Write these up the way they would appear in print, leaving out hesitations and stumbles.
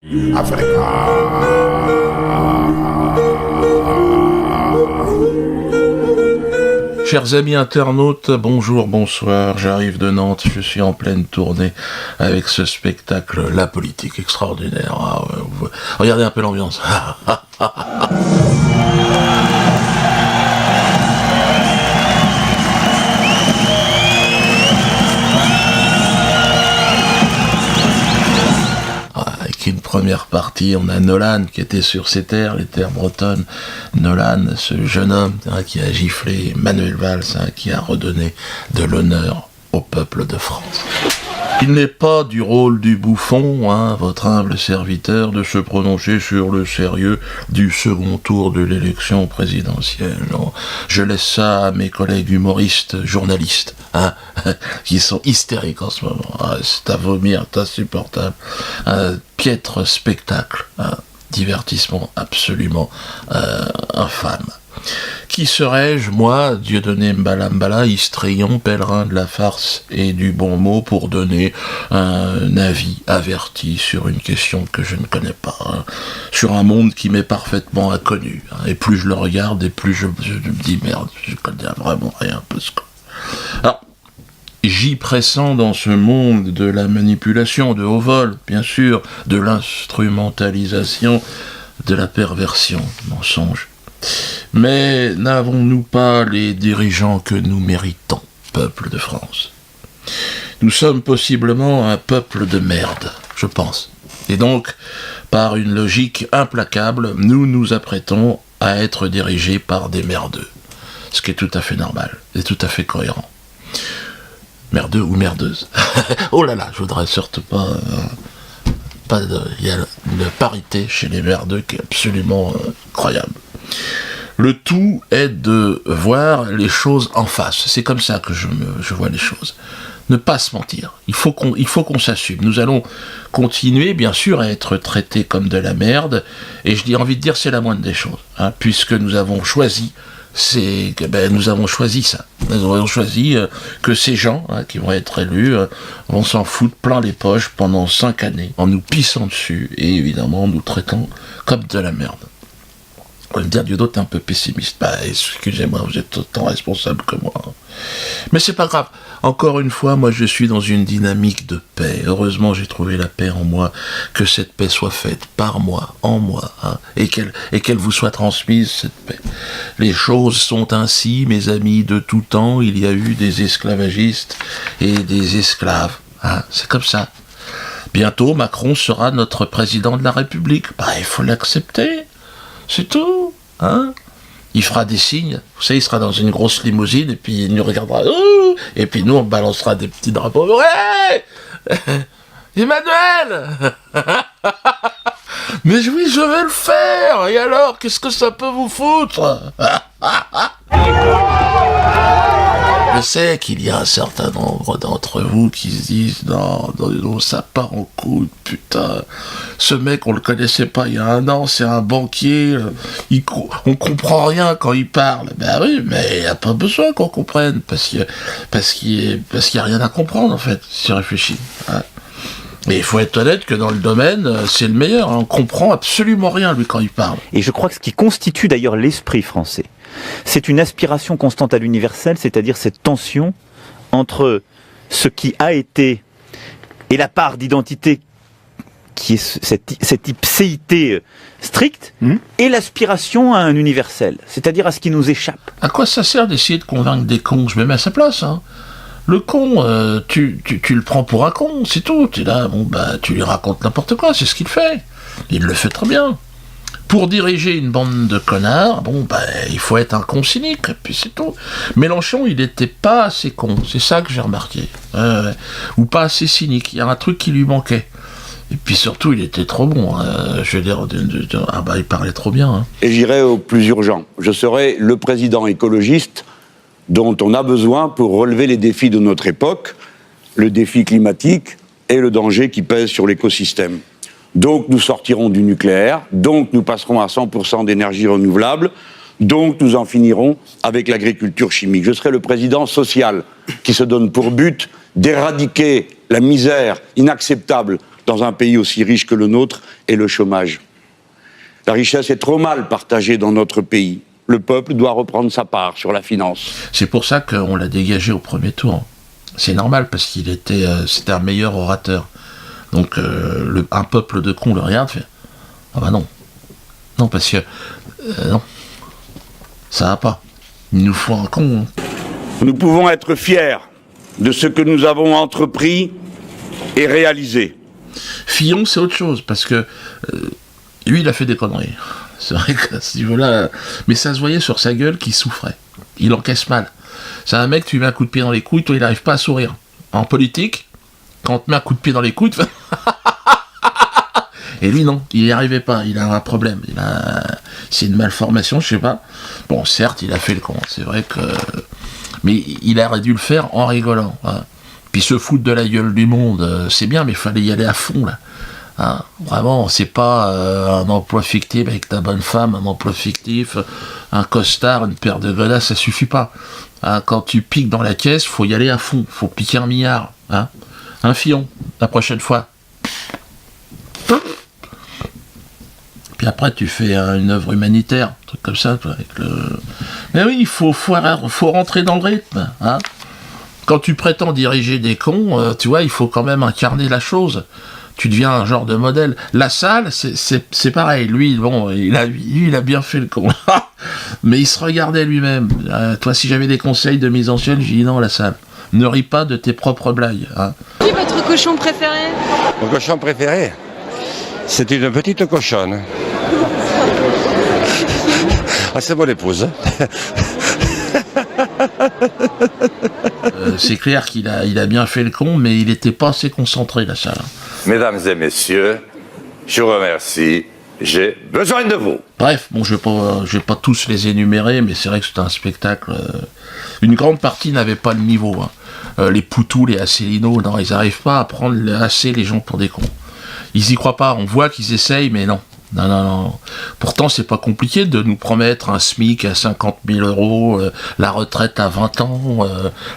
Chers amis internautes, bonjour, bonsoir, j'arrive de Nantes, je suis en pleine tournée avec ce spectacle La Politique extraordinaire. Regardez un peu l'ambiance. Avec une première partie, on a Nolan qui était sur ces terres, les terres bretonnes. Nolan, ce jeune homme qui a giflé Manuel Valls, qui a redonné de l'honneur au peuple de France. Il n'est pas du rôle du bouffon, votre humble serviteur, de se prononcer sur le sérieux du second tour de l'élection présidentielle. Non, je laisse ça à mes collègues humoristes, journalistes, qui sont hystériques en ce moment. C'est à vomir, c'est insupportable. Un piètre spectacle, divertissement absolument infâme. Qui serais-je, moi, Dieudonné Mbala Mbala, histrion, pèlerin de la farce et du bon mot, pour donner un avis averti sur une question que je ne connais pas, sur un monde qui m'est parfaitement inconnu. Et plus je le regarde, et plus je me dis, merde, je connais vraiment rien. Alors, j'y pressens dans ce monde de la manipulation, de haut vol, bien sûr, de l'instrumentalisation, de la perversion, mensonge. Mais n'avons-nous pas les dirigeants que nous méritons, peuple de France ? Nous sommes possiblement un peuple de merde, je pense. Et donc, par une logique implacable, nous nous apprêtons à être dirigés par des merdeux. Ce qui est tout à fait normal et tout à fait cohérent. Merdeux ou merdeuse. Oh là là, je voudrais surtout pas... Il y a une parité chez les merdeux qui est absolument incroyable. Le tout est de voir les choses en face. C'est comme ça que je vois les choses. Ne pas se mentir. Il faut qu'on s'assume. Nous allons continuer, bien sûr, à être traités comme de la merde. Et j'ai envie de dire, c'est la moindre des choses. Puisque nous avons choisi nous avons choisi ça. Nous avons choisi que ces gens qui vont être élus vont s'en foutre plein les poches pendant 5 années, en nous pissant dessus et évidemment en nous traitant comme de la merde. On va me dire, Dieudo, t'es un peu pessimiste. Excusez-moi, vous êtes autant responsable que moi. Mais c'est pas grave. Encore une fois, moi je suis dans une dynamique de paix. Heureusement, j'ai trouvé la paix en moi. Que cette paix soit faite par moi, en moi, et qu'elle vous soit transmise, cette paix. Les choses sont ainsi, mes amis, de tout temps. Il y a eu des esclavagistes et des esclaves. C'est comme ça. Bientôt, Macron sera notre président de la République. Il faut l'accepter. C'est tout, Il fera des signes, vous savez, il sera dans une grosse limousine, et puis il nous regardera, et puis nous, on balancera des petits drapeaux. Ouais Emmanuel Mais oui, je vais le faire. Et alors, qu'est-ce que ça peut vous foutre? Je sais qu'il y a un certain nombre d'entre vous qui se disent non, ça part en couille, putain. Ce mec, on le connaissait pas il y a 1 an, c'est un banquier, on comprend rien quand il parle. Ben oui, mais il n'y a pas besoin qu'on comprenne, parce qu'il y a rien à comprendre, en fait, si on réfléchit. Mais il faut être honnête que dans le domaine, c'est le meilleur. On comprend absolument rien, lui, quand il parle. Et je crois que ce qui constitue d'ailleurs l'esprit français, c'est une aspiration constante à l'universel, c'est-à-dire cette tension entre ce qui a été et la part d'identité qui est cette ipséité stricte, et l'aspiration à un universel, c'est-à-dire à ce qui nous échappe. À quoi ça sert d'essayer de convaincre des cons? Je me mets à sa place, Le con, tu le prends pour un con, c'est tout. T'es là, tu lui racontes n'importe quoi, c'est ce qu'il fait. Il le fait très bien. Pour diriger une bande de connards, il faut être un con cynique, et puis c'est tout. Mélenchon, il n'était pas assez con, c'est ça que j'ai remarqué. Ou pas assez cynique, il y a un truc qui lui manquait. Et puis surtout, il était trop bon. Je veux dire, il parlait trop bien. Et j'irai au plus urgent. Je serai le président écologiste dont on a besoin pour relever les défis de notre époque, le défi climatique et le danger qui pèse sur l'écosystème. Donc nous sortirons du nucléaire, donc nous passerons à 100% d'énergie renouvelable, donc nous en finirons avec l'agriculture chimique. Je serai le président social qui se donne pour but d'éradiquer la misère inacceptable dans un pays aussi riche que le nôtre est le chômage. La richesse est trop mal partagée dans notre pays. Le peuple doit reprendre sa part sur la finance. C'est pour ça qu'on l'a dégagé au premier tour. C'est normal, parce qu'il était, c'était un meilleur orateur. Donc un peuple de cons le regarde, fait « Ah bah non. Non, parce que... non. Ça va pas. Il nous faut un con. Hein. » Nous pouvons être fiers de ce que nous avons entrepris et réalisé. Fillon, c'est autre chose, parce que lui, il a fait des conneries. C'est vrai qu'à ce niveau-là... Mais ça se voyait sur sa gueule qu'il souffrait. Il encaisse mal. C'est un mec, tu lui mets un coup de pied dans les couilles, toi, il n'arrive pas à sourire. En politique, quand on te met un coup de pied dans les couilles, tu fais... Et lui, non, il n'y arrivait pas, il a un problème. C'est une malformation, je sais pas. Bon, certes, il a fait le con, c'est vrai que... Mais il aurait dû le faire en rigolant. Hein. Puis se foutre de la gueule du monde, c'est bien, mais il fallait y aller à fond, là. Hein, vraiment, c'est pas un emploi fictif avec ta bonne femme, un emploi fictif, un costard, une paire de godasses, ça suffit pas. Hein, quand tu piques dans la caisse, faut y aller à fond, faut piquer 1 milliard. Hein. Un Fillon, la prochaine fois. Puis après, tu fais une œuvre humanitaire, un truc comme ça. Avec le... Mais oui, il faut rentrer dans le rythme. Hein. Quand tu prétends diriger des cons, tu vois, il faut quand même incarner la chose. Tu deviens un genre de modèle. La salle, c'est pareil. Lui, bon, il a bien fait le con. Mais il se regardait lui-même. Toi, si j'avais des conseils de mise en scène, je dis non, la salle. Ne ris pas de tes propres blagues. Hein. Qui est votre cochon préféré? Mon cochon préféré, c'est une petite cochonne. Ah, c'est mon épouse. C'est clair qu'il a bien fait le con, mais il n'était pas assez concentré, la salle. Mesdames et messieurs, je vous remercie. J'ai besoin de vous. Bref, bon, je vais pas tous les énumérer, mais c'est vrai que c'était un spectacle. Une grande partie n'avait pas le niveau. Hein. Les Poutou, les Asselineau, non, ils n'arrivent pas à prendre assez les gens pour des cons. Ils y croient pas. On voit qu'ils essayent, mais non. Non. Pourtant, c'est pas compliqué de nous promettre un SMIC à 50 000 euros, la retraite à 20 ans,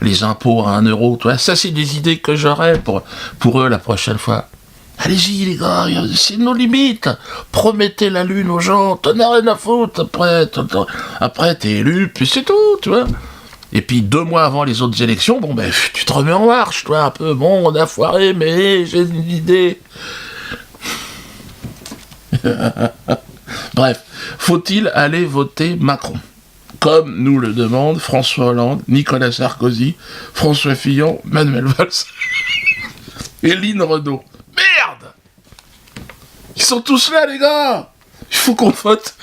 les impôts à 1 euro. Tu vois, ça, c'est des idées que j'aurais pour eux la prochaine fois. Allez-y, les gars, c'est nos limites. Promettez la lune aux gens, t'en as rien à foutre. Après, t'es élu, puis c'est tout, tu vois. Et puis 2 mois avant les autres élections, bon, ben, tu te remets en marche, toi, un peu. Bon, on a foiré, mais j'ai une idée. Bref, faut-il aller voter Macron? Comme nous le demandent François Hollande, Nicolas Sarkozy, François Fillon, Manuel Valls et Lynn Renault. Merde! Ils sont tous là, les gars! Il faut qu'on vote.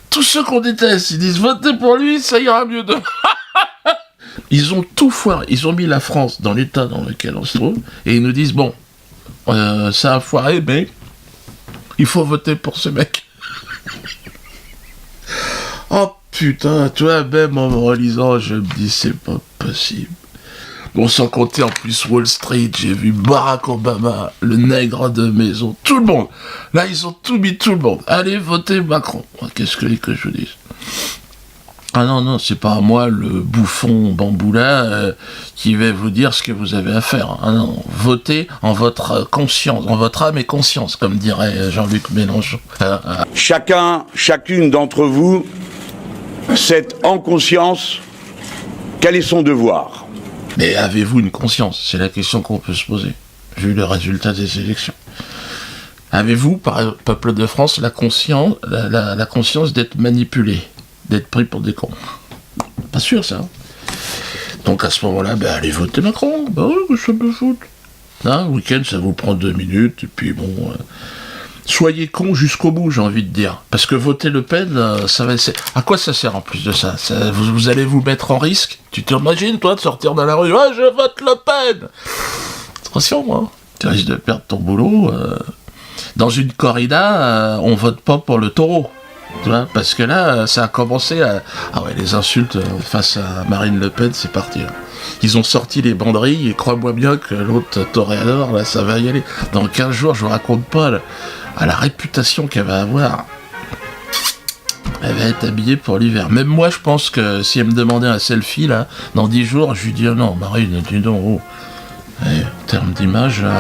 Tous ceux qu'on déteste, ils disent votez pour lui, ça ira mieux demain. Ils ont tout foiré. Ils ont mis la France dans l'état dans lequel on se trouve, et ils nous disent bon, ça a foiré, mais il faut voter pour ce mec. Oh putain, tu vois, même en me relisant, je me dis c'est pas possible. Bon, sans compter en plus Wall Street, j'ai vu Barack Obama, le nègre de maison, tout le monde. Là, ils ont tout mis, tout le monde. Allez, votez Macron. Qu'est-ce que je vous dise? Ah non, c'est pas à moi, le bouffon bamboula, qui va vous dire ce que vous avez à faire. Ah non, votez en votre conscience, en votre âme et conscience, comme dirait Jean-Luc Mélenchon. Chacune d'entre vous sait en conscience quel est son devoir. Mais avez-vous une conscience? C'est la question qu'on peut se poser, vu le résultat des élections. Avez-vous, par peuple de France, la conscience d'être manipulé, d'être pris pour des cons? Pas sûr, ça. Donc à ce moment-là, allez voter Macron. Oui, ça me fout. Le week-end, ça vous prend 2 minutes, et puis bon... soyez cons jusqu'au bout, j'ai envie de dire. Parce que voter Le Pen, ça va... À quoi ça sert en plus de ça, vous allez vous mettre en risque? Tu t'imagines, toi, de sortir dans la rue, « je vote Le Pen !» Attention, hein, tu risques de perdre ton boulot. Dans une corrida, on vote pas pour le taureau. Tu vois, parce que là, ça a commencé à... Ah ouais, les insultes face à Marine Le Pen, c'est parti. Là. Ils ont sorti les banderilles, et crois-moi bien que l'autre toréador, là, ça va y aller. Dans 15 jours, je vous raconte pas à la réputation qu'elle va avoir. Elle va être habillée pour l'hiver. Même moi, je pense que si elle me demandait un selfie, là, dans 10 jours, je lui dis, non, Marine, dis donc, en termes d'image, là...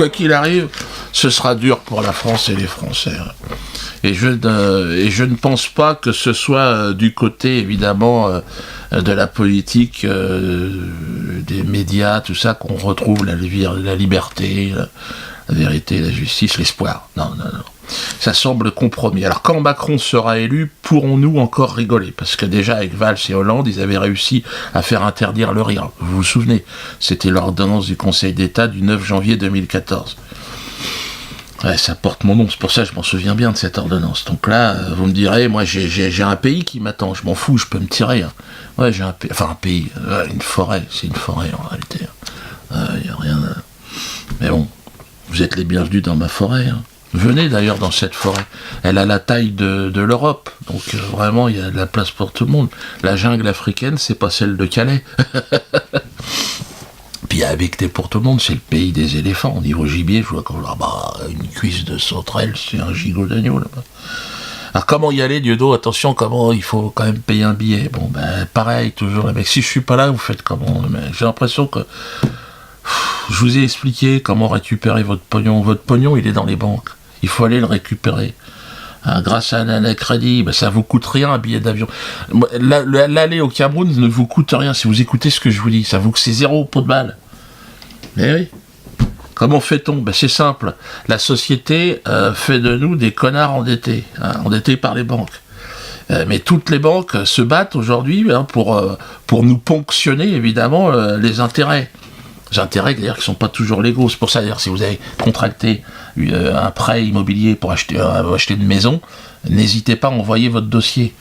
quoi qu'il arrive, ce sera dur pour la France et les Français. Et je ne pense pas que ce soit du côté, évidemment, de la politique, des médias, tout ça, qu'on retrouve la liberté, la vérité, la justice, l'espoir. Non. Ça semble compromis. Alors quand Macron sera élu, pourrons-nous encore rigoler? Parce que déjà avec Valls et Hollande, ils avaient réussi à faire interdire le rire. Vous vous souvenez? C'était l'ordonnance du Conseil d'État du 9 janvier 2014. Ouais, ça porte mon nom, c'est pour ça que je m'en souviens bien de cette ordonnance. Donc là, vous me direz, moi j'ai un pays qui m'attend, je m'en fous, je peux me tirer. Hein. Ouais, j'ai un pays, une forêt, c'est une forêt en réalité. Il n'y a rien. Mais bon, vous êtes les bienvenus dans ma forêt. Hein. Venez d'ailleurs dans cette forêt. Elle a la taille de l'Europe, donc vraiment il y a de la place pour tout le monde. La jungle africaine, c'est pas celle de Calais. Puis il y a Habecté pour tout le monde, c'est le pays des éléphants. Au niveau gibier, je vois une cuisse de sauterelle, c'est un gigot d'agneau là-bas. Alors comment y aller, Dieudo? Attention, comment il faut quand même payer un billet. Bon ben pareil, toujours les mecs. Si je suis pas là, vous faites comment? J'ai l'impression que je vous ai expliqué comment récupérer votre pognon. Votre pognon, il est dans les banques. Il faut aller le récupérer. Hein, grâce à un anacrédit, ben, ça vous coûte rien un billet d'avion. L'aller au Cameroun ne vous coûte rien si vous écoutez ce que je vous dis. Ça vous c'est 0 pot de balle. Mais oui. Comment fait-on? Ben, c'est simple. La société fait de nous des connards endettés, hein, endettés par les banques. Mais toutes les banques se battent aujourd'hui hein, pour nous ponctionner évidemment les intérêts. Les intérêts d'ailleurs qui ne sont pas toujours légaux. C'est pour ça d'ailleurs si vous avez contracté un prêt immobilier pour acheter une maison, n'hésitez pas à envoyer votre dossier.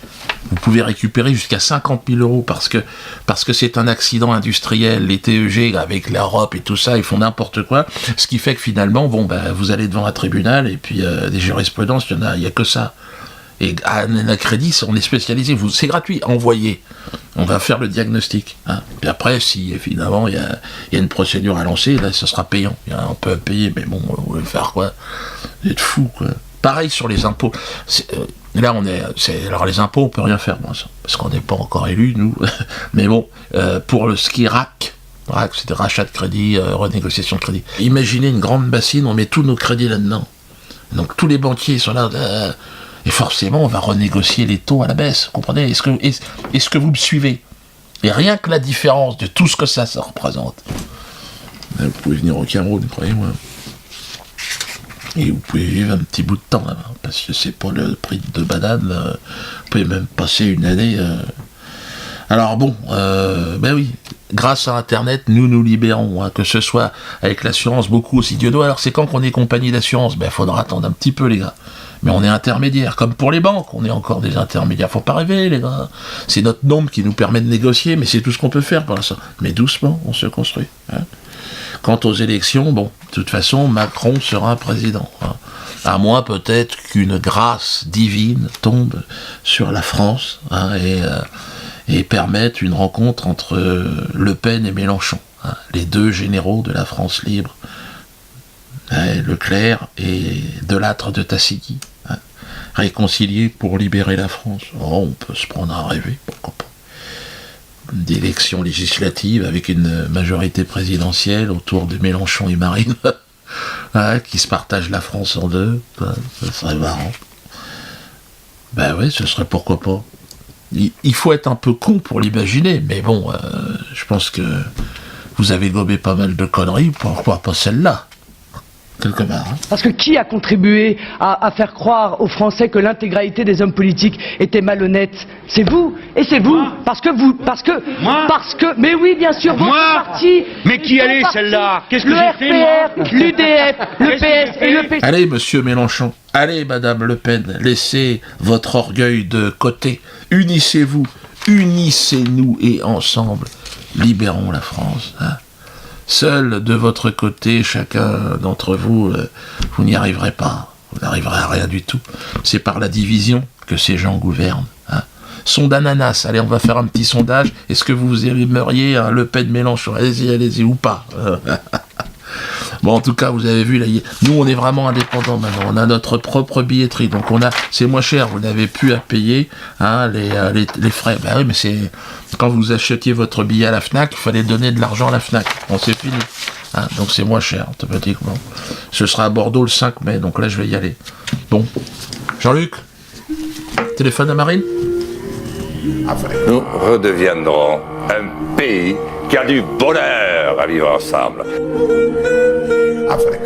Vous pouvez récupérer jusqu'à 50 000 euros parce que c'est un accident industriel. Les TEG avec l'Europe et tout ça, ils font n'importe quoi. Ce qui fait que finalement, vous allez devant un tribunal et puis des jurisprudences, il y a que ça. Et à Anacrédit, on est spécialisé. C'est gratuit. Envoyez. On va faire le diagnostic. Hein. Puis après, si évidemment il y a une procédure à lancer, là, ce sera payant. On peut payer, mais bon, vous voulez faire quoi? Vous êtes fous, quoi. Pareil sur les impôts. Là, alors les impôts, on peut rien faire, moi, ça, parce qu'on n'est pas encore élus, nous. Mais bon, pour ce qui est RAC, c'était rachat de crédit, renégociation de crédit. Imaginez une grande bassine, on met tous nos crédits là-dedans. Donc tous les banquiers sont là. Et forcément, on va renégocier les taux à la baisse. Vous comprenez? Est-ce que vous me suivez? Et rien que la différence de tout ce que ça représente. Vous pouvez venir au Cameroun, croyez-moi. Et vous pouvez vivre un petit bout de temps là-bas. Parce que c'est pas le prix de banane. Vous pouvez même passer une année. Alors bon, ben oui. Grâce à Internet, nous libérons, hein, que ce soit avec l'assurance, beaucoup aussi. Dieudo, alors c'est quand qu'on est compagnie d'assurance? Ben, faudra attendre un petit peu, les gars. Mais on est intermédiaire, comme pour les banques, on est encore des intermédiaires. Faut pas rêver, les gars. C'est notre nombre qui nous permet de négocier, mais c'est tout ce qu'on peut faire pour l'instant. Mais doucement, on se construit. Hein. Quant aux élections, bon, de toute façon, Macron sera président. Hein. À moins peut-être qu'une grâce divine tombe sur la France, hein, et permette une rencontre entre Le Pen et Mélenchon, hein, les deux généraux de la France libre, Leclerc et Delattre de Tassigny, hein, réconciliés pour libérer la France. Oh, on peut se prendre à rêver, pourquoi pas. D'élections législatives avec une majorité présidentielle autour de Mélenchon et Marine, hein, qui se partagent la France en deux, hein, ça serait marrant. Ben oui, ce serait pourquoi pas. Il faut être un peu con pour l'imaginer, mais bon, je pense que vous avez gobé pas mal de conneries, pourquoi pas celle-là, quelque part. Hein. Parce que qui a contribué à faire croire aux Français que l'intégralité des hommes politiques était malhonnête? C'est vous, et c'est vous, moi parce que, mais oui, bien sûr, moi votre parti. Mais qui elle est celle-là? Qu'est-ce que j'ai fait, moi? Le RPR, l'UDF, le PS et le PC. Allez, monsieur Mélenchon, allez, madame Le Pen, laissez votre orgueil de côté. Unissez-vous, unissez-nous et ensemble, libérons la France. Hein. Seul de votre côté, chacun d'entre vous, vous n'y arriverez pas. Vous n'arriverez à rien du tout. C'est par la division que ces gens gouvernent. Hein. Son d'ananas, allez, on va faire un petit sondage. Est-ce que vous aimeriez un Le Pen Mélenchon? Allez-y, ou pas. Bon, en tout cas, vous avez vu, là, nous, on est vraiment indépendants maintenant. On a notre propre billetterie. Donc, c'est moins cher. Vous n'avez plus à payer hein, les frais. Ben oui, mais c'est quand vous achetiez votre billet à la FNAC, il fallait donner de l'argent à la FNAC. Bon, c'est fini. Hein, donc c'est moins cher, automatiquement. Ce sera à Bordeaux le 5 mai, donc là je vais y aller. Bon. Jean-Luc, téléphone à Marine. Nous redeviendrons un pays qui a du bonheur à vivre ensemble. Africa.